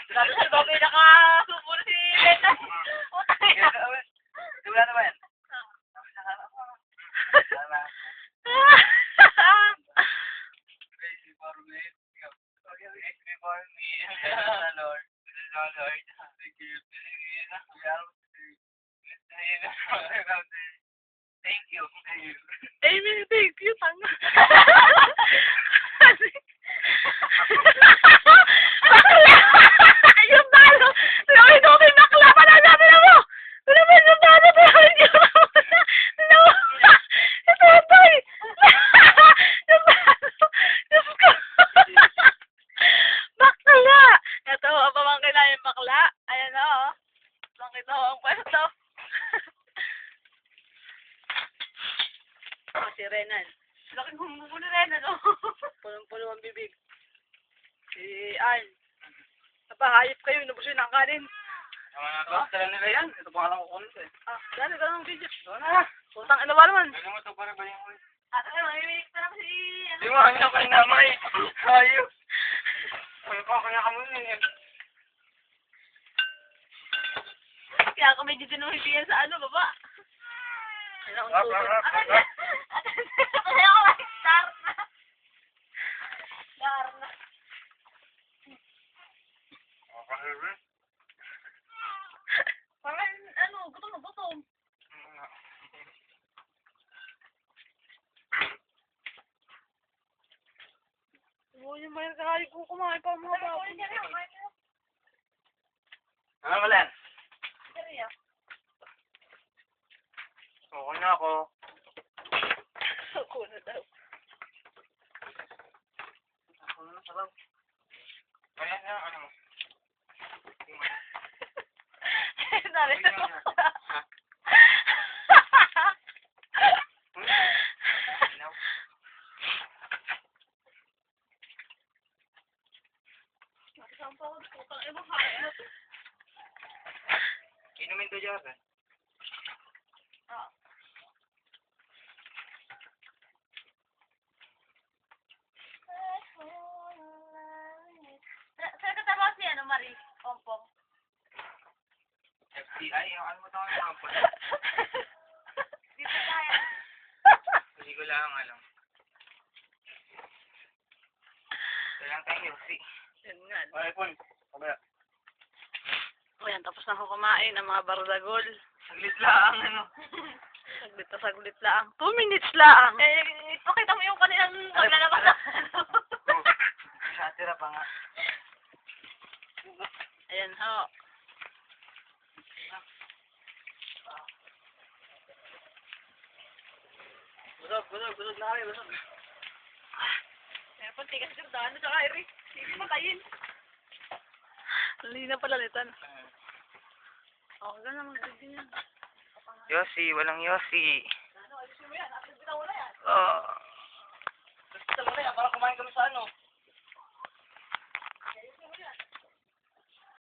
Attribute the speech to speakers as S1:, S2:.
S1: Lalo sa bago yung nakasubol si Beta. Utang ina.
S2: Wala naman. Crazy for me. Crazy for me. Lord. Lord. Thank you.
S1: Amy, thank you, tanga. Bakla! Yung talo! Yung inumin bakla! Pananabi na mo! Pinamin yung talo! Pinamin yung talo! Nawala! Ito, Toy! Yung talo! Diyos ko! Bakla! Ito, ang pamangkin na yung bakla. Ayan na, oh. Makita ko ang pwesto. Si Renan. Laking humubo ni Renan, oh. Punong-puno ang bibig. Si Ann. Napahayop kayo, nabusin ang kanin.
S2: Tala nila yan. Ito pa nga lang kukunin eh.
S1: Dali ka ng video.
S2: Doon na.
S1: Putang ina ba naman?
S2: Gano'n mo ito para ba yung ulit?
S1: Ano, mamimik pa naman si...
S2: Di mo, ano ka na may. Ayos. Ano pa kanya ka muna eh.
S1: Kaya ako medyo dinuhipiyan sa ano, baba. Ano ang tutod? Kaya ako may star na. Star na. Parang, ano, gutom na gutom. Oo, yung mayroon kahali ko kumain pa mga baboy.
S2: Ano ba lang?
S1: Serya.
S2: Okay na ako.
S1: Ako na daw.
S2: Ako na sarap. Ayan na, ano mo?
S1: Narito mo.
S2: Inumin to dyan, eh.
S1: Saan ka trabaho si ano, Marie? Ompong.
S2: FBI, yung ano mo tawag ng mga pala.
S1: Dito kaya.
S2: Hindi ko lang alam. Kailang tayo, see.
S1: Yun nga.
S2: Okay, Pon. Kamaya.
S1: Ayan, tapos na ako kumain ng mga bardagol.
S2: Saglit lang, ano.
S1: Saglit lang. 2 minutes lang. Eh, pakita mo yung kanilang paglalabas.
S2: Tira pa nga.
S1: Ayan, ho.
S2: Busog na kayo, busog.
S1: Eh, pantigas yung daan sa kairi. Hindi patayin. Lina pala litan. Okay ka naman, good din yan.
S2: Yossi, walang Yossi.
S1: Ano, ayusin mo yan. At bitaw na yan.
S2: Oh.
S1: Bitaw na yan, para kumain kami sa ano.